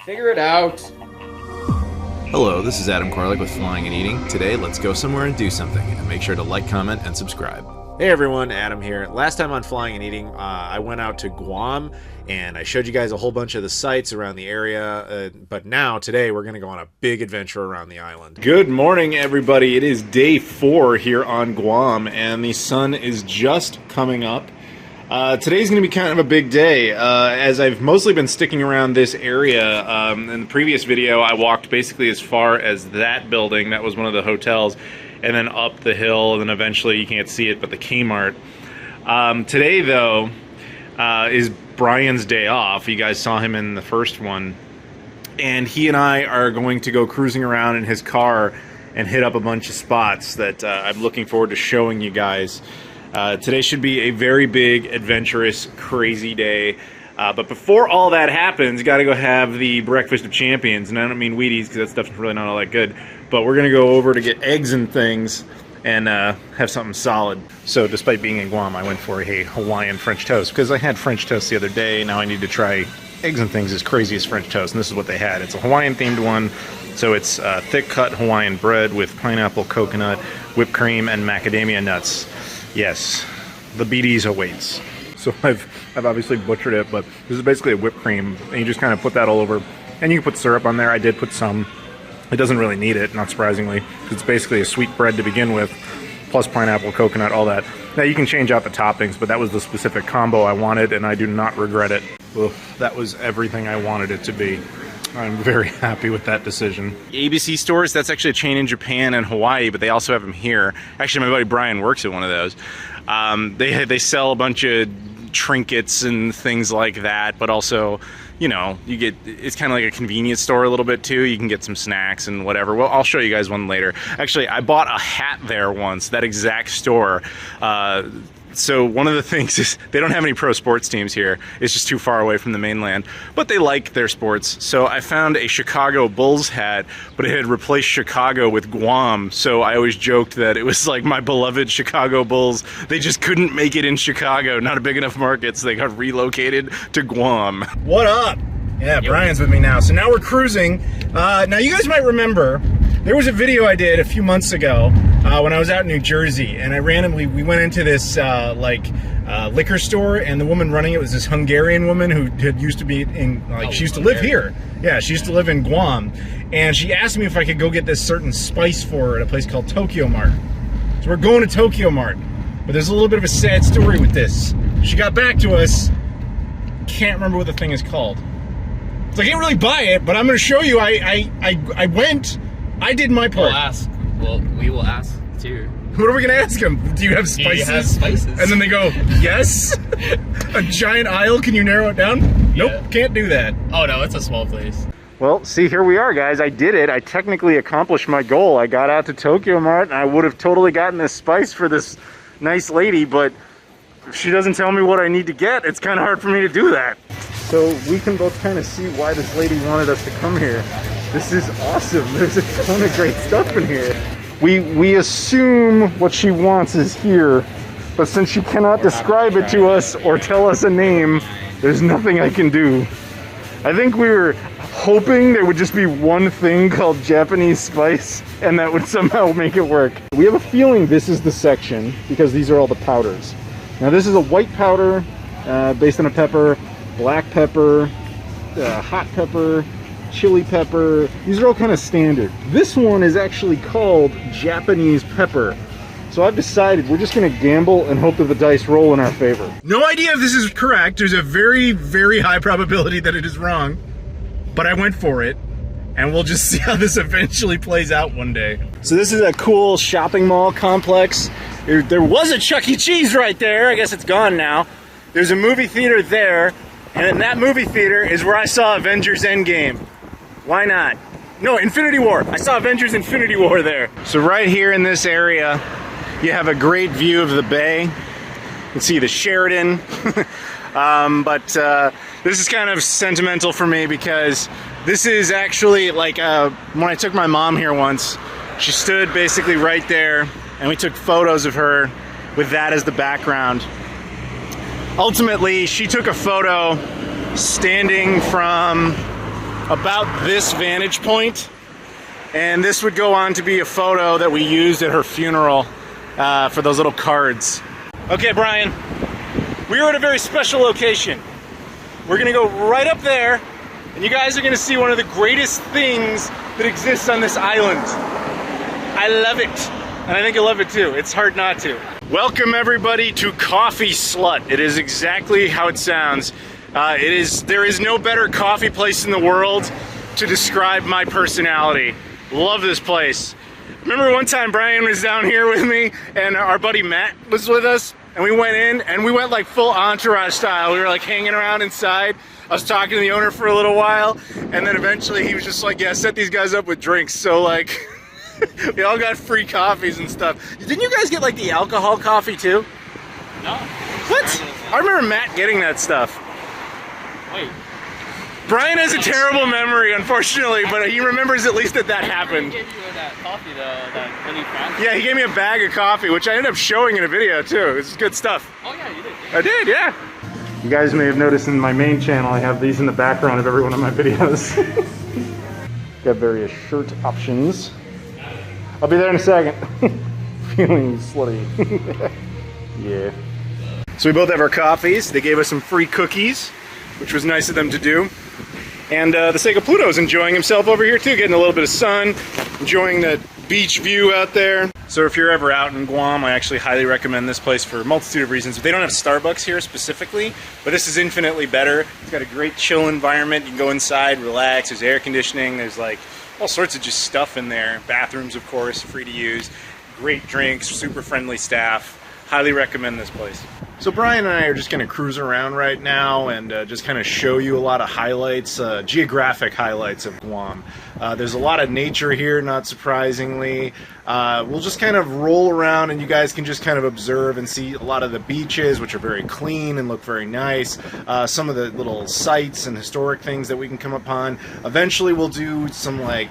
Figure it out. Hello, this is Adam Koralik with Flying and Eating. Today, let's go somewhere and do something, and make sure to like, comment, and subscribe. Hey everyone, Adam here. Last time on Flying and Eating, I went out to Guam, and I showed you guys a whole bunch of the sights around the area, but now, today, we're going to go on a big adventure around the island. Good morning, everybody. It is day 4 here on Guam, and the sun is just coming up. Today's going to be kind of a big day, as I've mostly been sticking around this area. In the previous video, I walked basically as far as that building. That was one of the hotels, and then up the hill, and then eventually, you can't see it, but the Kmart. Today, though, is Brian's day off. You guys saw him in the first one. And he and I are going to go cruising around in his car and hit up a bunch of spots that I'm looking forward to showing you guys. Today should be a very big, adventurous, crazy day. But before all that happens, got to go have the Breakfast of Champions. And I don't mean Wheaties, because that stuff's really not all that good. But we're going to go over to get eggs and things and have something solid. So despite being in Guam, I went for a Hawaiian French toast, because I had French toast the other day. Now I need to try eggs and things as crazy as French toast. And this is what they had. It's a Hawaiian-themed one. So it's thick-cut Hawaiian bread with pineapple, coconut, whipped cream, and macadamia nuts. Yes, the BDs awaits. So I've obviously butchered it, but this is basically a whipped cream, and you just kind of put that all over. And you can put syrup on there. I did put some. It doesn't really need it, not surprisingly. It's basically a sweet bread to begin with, plus pineapple, coconut, all that. Now you can change out the toppings, but that was the specific combo I wanted, and I do not regret it. Ugh, that was everything I wanted it to be. I'm very happy with that decision. ABC stores, that's actually a chain in Japan and Hawaii, but they also have them here. Actually, my buddy Brian works at one of those. They sell a bunch of trinkets and things like that, but also, you know, it's kind of like a convenience store a little bit too. You can get some snacks and whatever. Well, I'll show you guys one later. Actually, I bought a hat there once, that exact store. So one of the things is they don't have any pro sports teams here. It's just too far away from the mainland, but they like their sports. So I found a Chicago Bulls hat, but it had replaced Chicago with Guam. So I always joked that it was like my beloved Chicago Bulls. They just couldn't make it in Chicago, not a big enough market, so they got relocated to Guam. What up? Yeah, Brian's with me now. So now we're cruising. Now you guys might remember, there was a video I did a few months ago when I was out in New Jersey, and we went into this liquor store, and the woman running it was this Hungarian woman who used to be in, she used to live here. Yeah, she used to live in Guam, and she asked me if I could go get this certain spice for her at a place called Tokyo Mart. So we're going to Tokyo Mart, but there's a little bit of a sad story with this. She got back to us, can't remember what the thing is called. So I can't really buy it, but I'm going to show you. I went. I did my part. We'll ask. Well, we will ask too. What are we going to ask them? Do you have spices? Do you have spices? And then they go, yes. A giant aisle. Can you narrow it down? Yeah. Nope, can't do that. Oh no, it's a small place. Well, see, here we are, guys. I did it. I technically accomplished my goal. I got out to Tokyo Mart, and I would have totally gotten this spice for this nice lady, but if she doesn't tell me what I need to get, it's kind of hard for me to do that. So we can both kind of see why this lady wanted us to come here. This is awesome. There's a ton of great stuff in here. We assume what she wants is here, but since she cannot describe it to us or tell us a name, there's nothing I can do. I think we were hoping there would just be one thing called Japanese spice, and that would somehow make it work. We have a feeling this is the section, because these are all the powders. Now this is a white powder based on a pepper, black pepper, hot pepper, chili pepper. These are all kind of standard. This one is actually called Japanese pepper. So I've decided we're just going to gamble and hope that the dice roll in our favor. No idea if this is correct. There's a very, very high probability that it is wrong. But I went for it. And we'll just see how this eventually plays out one day. So this is a cool shopping mall complex. There was a Chuck E. Cheese right there. I guess it's gone now. There's a movie theater there. And in that movie theater is where I saw Avengers Endgame. Why not? No, Infinity War. I saw Avengers Infinity War there. So right here in this area, you have a great view of the bay. You can see the Sheridan. But this is kind of sentimental for me because this is actually like when I took my mom here once, she stood basically right there and we took photos of her with that as the background. Ultimately, she took a photo standing from about this vantage point, and this would go on to be a photo that we used at her funeral for those little cards. Okay, Brian, we are at a very special location. We're gonna go right up there, and you guys are gonna see one of the greatest things that exists on this island. I love it, and I think you'll love it too. It's hard not to. Welcome everybody to Coffee Slut. It is exactly how it sounds. There is no better coffee place in the world to describe my personality. Love this place. Remember one time Brian was down here with me and our buddy Matt was with us, and we went in and we went like full entourage style. We were like hanging around inside. I was talking to the owner for a little while, and then eventually he was just like, yeah, set these guys up with drinks. So like, we all got free coffees and stuff. Didn't you guys get like the alcohol coffee too? No. What? I remember Matt getting that stuff. Wait. Brian has a terrible memory, unfortunately, but he remembers at least that happened. He gave you that coffee though, that really fancy. Yeah, he gave me a bag of coffee, which I ended up showing in a video too. It's good stuff. Oh yeah, you did. I did, yeah. You guys may have noticed in my main channel, I have these in the background of every one of my videos. Got various shirt options. I'll be there in a second. Feeling slutty. Yeah. So we both have our coffees. They gave us some free cookies, which was nice of them to do. And the Sega Pluto's enjoying himself over here too, getting a little bit of sun, enjoying the beach view out there. So if you're ever out in Guam, I actually highly recommend this place for a multitude of reasons. They don't have Starbucks here specifically, but this is infinitely better. It's got a great chill environment. You can go inside, relax, there's air conditioning, there's like all sorts of just stuff in there. Bathrooms, of course, free to use. Great drinks, super friendly staff. Highly recommend this place. So Brian and I are just going to cruise around right now and just kind of show you a lot of highlights, geographic highlights of Guam. There's a lot of nature here, not surprisingly. We'll just kind of roll around and you guys can just kind of observe and see a lot of the beaches, which are very clean and look very nice. Some of the little sites and historic things that we can come upon. Eventually we'll do some like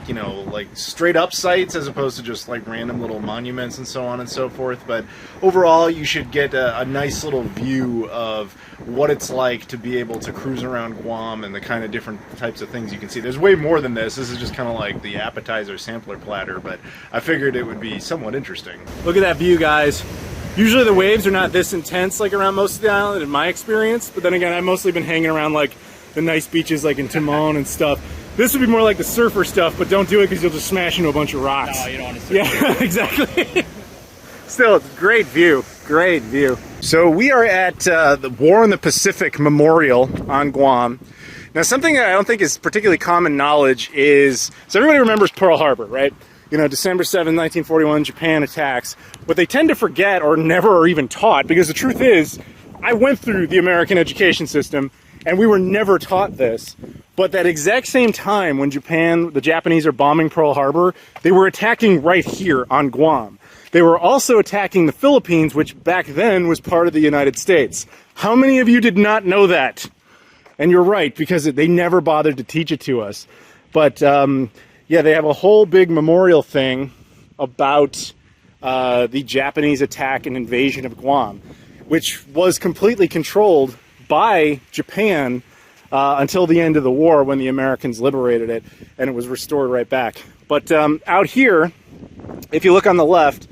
straight up sites as opposed to just like random little monuments and so on and so forth. But overall you should get a nice little view of what it's like to be able to cruise around Guam and the kind of different types of things you can see. There's way more than this. This is just kind of like the appetizer sampler platter, but I figured it would be somewhat interesting. Look at that view, guys. Usually the waves are not this intense like around most of the island in my experience, but then again, I've mostly been hanging around like the nice beaches like in Timon and stuff. This would be more like the surfer stuff, but don't do it because you'll just smash into a bunch of rocks. No, you don't want to surf. Yeah, exactly. Still, it's a great view. Great view. So we are at the War in the Pacific Memorial on Guam. Now, something that I don't think is particularly common knowledge is, so everybody remembers Pearl Harbor, right? You know, December 7, 1941, Japan attacks. What they tend to forget or never are even taught, because the truth is, I went through the American education system and we were never taught this. But that exact same time when the Japanese are bombing Pearl Harbor, they were attacking right here on Guam. They were also attacking the Philippines, which back then was part of the United States. How many of you did not know that? And you're right, because they never bothered to teach it to us. But yeah, they have a whole big memorial thing about the Japanese attack and invasion of Guam, which was completely controlled by Japan until the end of the war when the Americans liberated it, and it was restored right back. But out here, if you look on the left,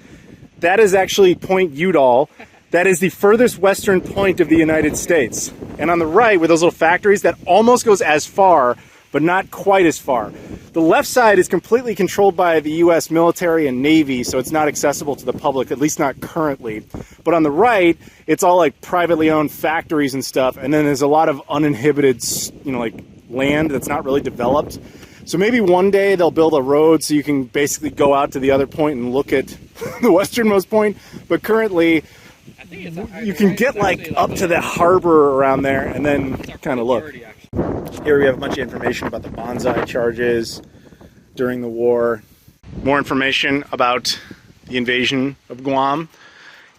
that is actually Point Udall. That is the furthest western point of the United States. And on the right, with those little factories, that almost goes as far, but not quite as far. The left side is completely controlled by the U.S. military and Navy, so it's not accessible to the public, at least not currently. But on the right, it's all like privately owned factories and stuff, and then there's a lot of uninhibited, like land that's not really developed. So maybe one day they'll build a road so you can basically go out to the other point and look at the westernmost point. But currently, I think it's you can get like up to the harbor around there and then kind of look. Here we have a bunch of information about the bonsai charges during the war. More information about the invasion of Guam.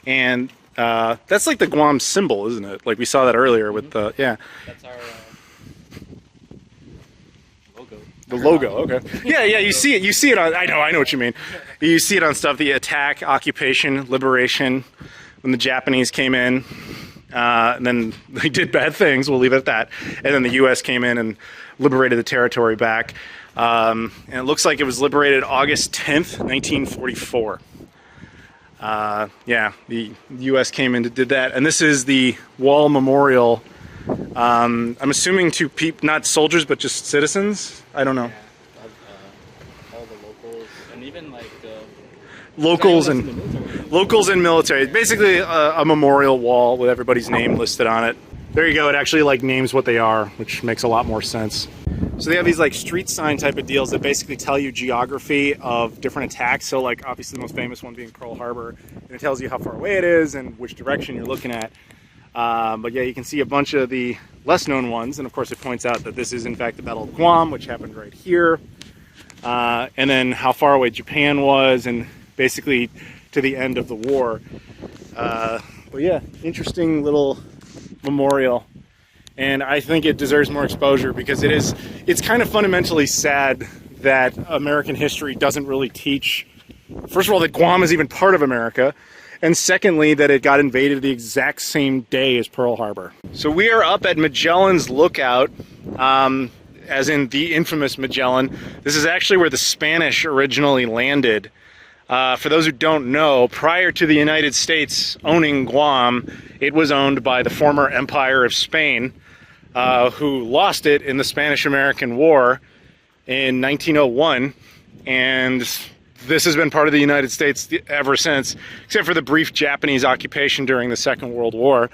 And that's like the Guam symbol, isn't it? Like we saw that earlier with the, yeah. That's our logo. The logo, okay. Yeah, you see it on, I know what you mean. You see it on stuff, the attack, occupation, liberation, when the Japanese came in. And then they did bad things, we'll leave it at that. And then the U.S. came in and liberated the territory back. And it looks like it was liberated August 10th, 1944. Yeah, the U.S. came in and did that. And this is the wall memorial. I'm assuming to not soldiers, but just citizens. I don't know. All the locals, and even like locals and military. Basically a memorial wall with everybody's name listed on it. There you go. It actually like names what they are, which makes a lot more sense. So they have these like street sign type of deals that basically tell you geography of different attacks. So like obviously the most famous one being Pearl Harbor, and it tells you how far away it is and which direction you're looking at. But yeah, you can see a bunch of the less known ones, and of course it points out that this is in fact the Battle of Guam, which happened right here, and then how far away Japan was, and basically to the end of the war. But yeah, interesting little memorial, and I think it deserves more exposure because it's kind of fundamentally sad that American history doesn't really teach, first of all, that Guam is even part of America, and secondly, that it got invaded the exact same day as Pearl Harbor. So we are up at Magellan's Lookout, as in the infamous Magellan. This is actually where the Spanish originally landed. For those who don't know, prior to the United States owning Guam, it was owned by the former Empire of Spain, who lost it in the Spanish-American War in 1901, and this has been part of the United States ever since, except for the brief Japanese occupation during the Second World War,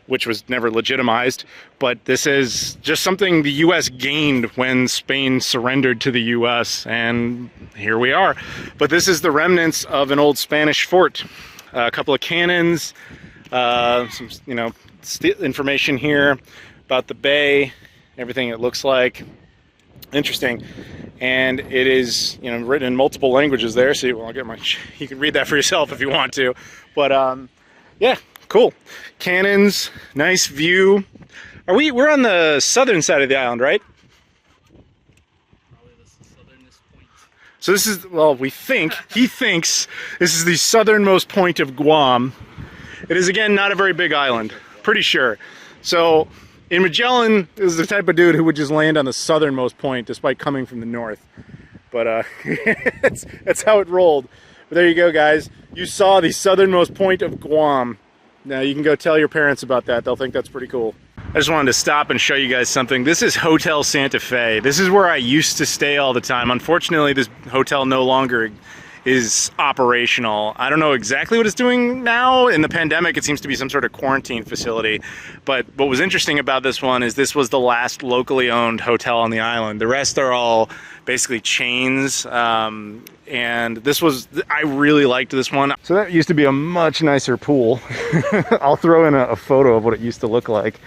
which was never legitimized. But this is just something the U.S. gained when Spain surrendered to the U.S., and here we are. But this is the remnants of an old Spanish fort. A couple of cannons, some, information here about the bay, everything it looks like. Interesting. And it is, written in multiple languages there, so you can read that for yourself if you want to. But yeah, cool. Cannons, nice view. We're on the southern side of the island, right? probably the southernest point. So this is, well, he thinks this is the southernmost point of Guam. It is, again, not a very big island, pretty sure. So in Magellan is the type of dude who would just land on the southernmost point despite coming from the north. But that's how it rolled. But there you go, guys. You saw the southernmost point of Guam. Now you can go tell your parents about that. They'll think that's pretty cool. I just wanted to stop and show you guys something. This is Hotel Santa Fe. This is where I used to stay all the time. Unfortunately, this hotel no longer is operational. I don't know exactly what it's doing now. In the pandemic, it seems to be some sort of quarantine facility. But what was interesting about this one is this was the last locally owned hotel on the island. The rest are all basically chains. And this was, I really liked this one. So that used to be a much nicer pool. I'll throw in a photo of what it used to look like.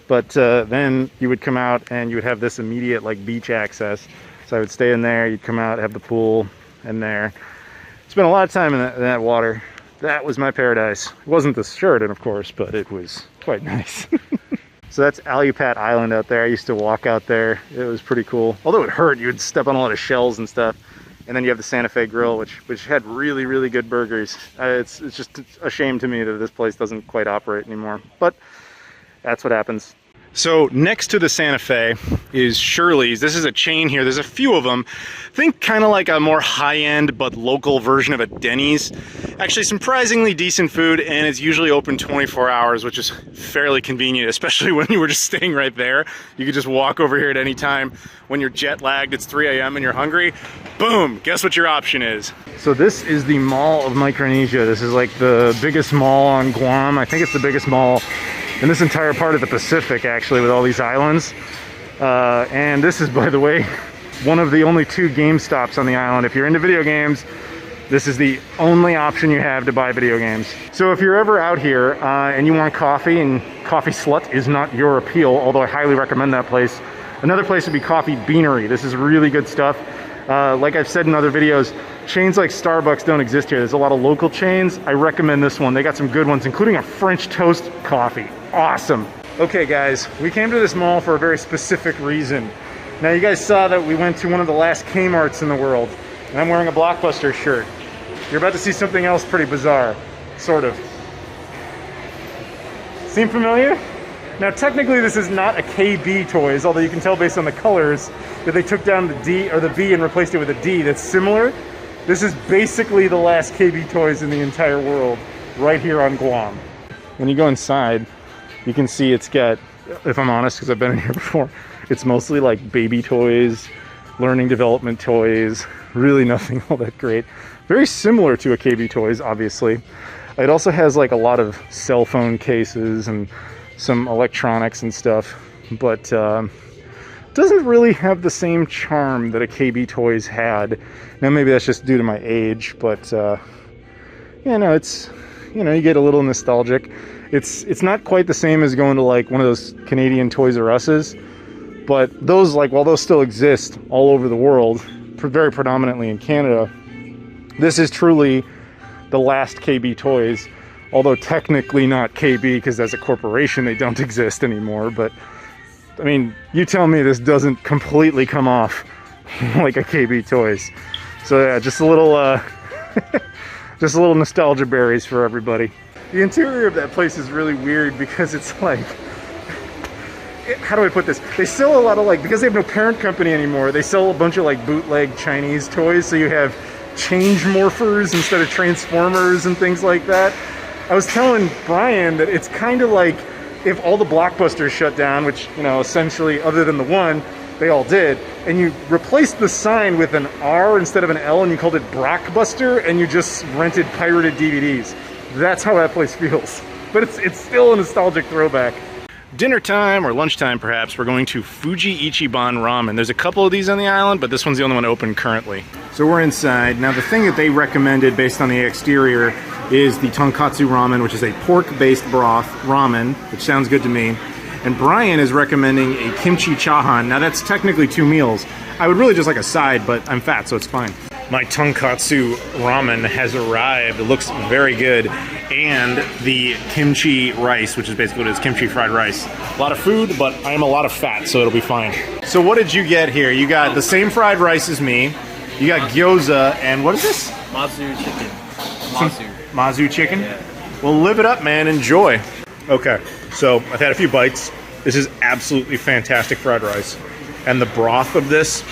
But then you would come out and you would have this immediate like beach access. So I would stay in there, you'd come out, have the pool in there. Spent a lot of time in that water. That was my paradise. It wasn't the Sheraton, of course, but it was quite nice. So that's Alupat Island out there. I used to walk out there. It was pretty cool. Although it hurt, you would step on a lot of shells and stuff. And then you have the Santa Fe Grill, which had really, really good burgers. It's just a shame to me that this place doesn't quite operate anymore. But that's what happens. So next to the Santa Fe is Shirley's. This is a chain here. There's a few of them. Think kind of like a more high-end but local version of a Denny's. Actually surprisingly decent food, and it's usually open 24 hours, which is fairly convenient, especially when you were just staying right there. You could just walk over here at any time. When you're jet lagged, it's 3 a.m. and you're hungry, boom, guess what your option is. So this is the Mall of Micronesia. This is like the biggest mall on Guam. I think it's the biggest mall in this entire part of the Pacific, actually, with all these islands. And this is, by the way, one of the only 2 GameStops on the island. If you're into video games, this is the only option you have to buy video games. So if you're ever out here and you want coffee, and Coffee Slut is not your appeal, although I highly recommend that place. Another place would be Coffee Beanery. This is really good stuff. Like I've said in other videos, chains like Starbucks don't exist here. There's a lot of local chains. I recommend this one. They got some good ones, including a French toast coffee. Awesome. Okay guys, we came to this mall for a very specific reason. Now you guys saw that we went to one of the last Kmart's in the world, and I'm wearing a Blockbuster shirt. You're about to see something else pretty bizarre, sort of. Seem familiar? Now, technically, this is not a KB Toys, although you can tell based on the colors that they took down the D or the B and replaced it with a D that's similar. This is basically the last KB Toys in the entire world, right here on Guam. When you go inside, you can see it's got, if I'm honest, because I've been in here before, it's mostly like baby toys, learning development toys, really nothing all that great. Very similar to a KB Toys, obviously. It also has like a lot of cell phone cases and some electronics and stuff, but doesn't really have the same charm that a KB Toys had. Now maybe that's just due to my age, but yeah, no, it's, you know, you get a little nostalgic. It's not quite the same as going to like one of those Canadian Toys R Us's, but those, like, while those still exist all over the world, very predominantly in Canada, this is truly the last KB Toys, although technically not KB because as a corporation they don't exist anymore. But I mean, you tell me this doesn't completely come off like a KB Toys. So yeah, just a little just a little nostalgia berries for everybody. The interior of that place is really weird because it's like, how do I put this? They sell a lot of, like, because they have no parent company anymore, they sell a bunch of like bootleg Chinese toys. So you have change morphers instead of transformers and things like that. I was telling Brian that it's kind of like if all the Blockbusters shut down, which, you know, essentially other than the one, they all did, and you replaced the sign with an R instead of an L and you called it Brockbuster and you just rented pirated DVDs. That's how that place feels. But it's still a nostalgic throwback. Dinner time, or lunchtime perhaps, we're going to Fuji Ichiban Ramen. There's a couple of these on the island, but this one's the only one open currently. So we're inside. Now the thing that they recommended based on the exterior is the Tonkatsu Ramen, which is a pork-based broth ramen, which sounds good to me. And Brian is recommending a kimchi chahan. Now that's technically 2 meals. I would really just like a side, but I'm fat, so it's fine. My Tonkatsu Ramen has arrived. It looks very good. And the kimchi rice, which is basically what it is, kimchi fried rice. A lot of food, but I am a lot of fat, so it'll be fine. So what did you get here? You got the same fried rice as me. You got gyoza, and what is this? Mazu chicken. Mazu chicken? Yeah. Well, live it up, man. Enjoy. Okay, so I've had a few bites. This is absolutely fantastic fried rice. And the broth of this,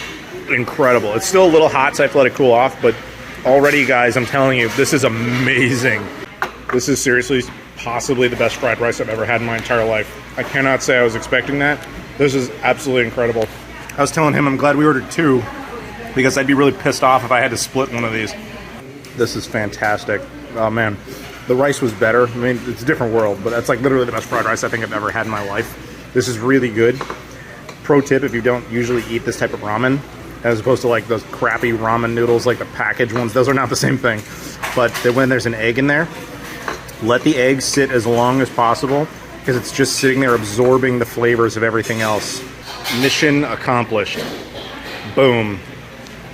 incredible. It's still a little hot, so I have to let it cool off, but already, guys, I'm telling you, this is amazing. This is seriously possibly the best fried rice I've ever had in my entire life. I cannot say I was expecting that. This is absolutely incredible. I was telling him I'm glad we ordered 2 because I'd be really pissed off if I had to split one of these. This is fantastic. Oh man, the rice was better. I mean, it's a different world, but that's like literally the best fried rice I think I've ever had in my life. This is really good. Pro tip, if you don't usually eat this type of ramen, as opposed to like those crappy ramen noodles, like the packaged ones, those are not the same thing. But when there's an egg in there, let the egg sit as long as possible because it's just sitting there absorbing the flavors of everything else. Mission accomplished. Boom.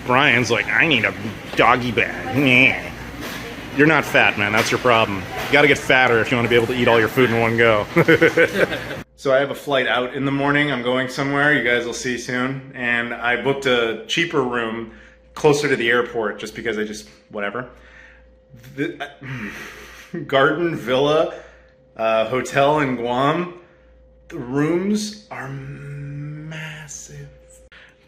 Brian's like, I need a doggy bag. You're not fat, man. That's your problem. You gotta get fatter if you want to be able to eat all your food in one go. So I have a flight out in the morning. I'm going somewhere. You guys will see soon. And I booked a cheaper room closer to the airport just because whatever. Garden Villa Hotel in Guam. The rooms are massive.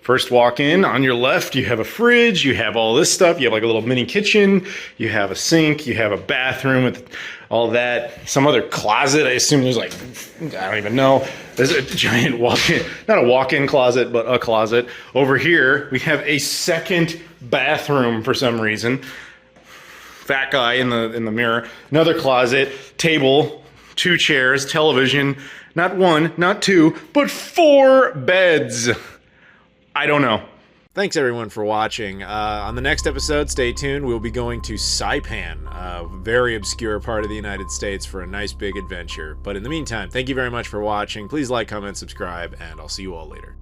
First walk in, on your left, you have a fridge, you have all this stuff, you have like a little mini kitchen, you have a sink, you have a bathroom with all that, some other closet, I assume there's like, I don't even know. There's a giant walk-in, not a walk-in closet, but a closet. Over here, we have a second bathroom for some reason. Fat guy in the mirror. Another closet, table, 2 chairs, television, not 1, not 2, but 4 beds. I don't know. Thanks everyone for watching. On the next episode, stay tuned. We'll be going to Saipan, a very obscure part of the United States, for a nice big adventure. But in the meantime, thank you very much for watching. Please like, comment, subscribe, and I'll see you all later.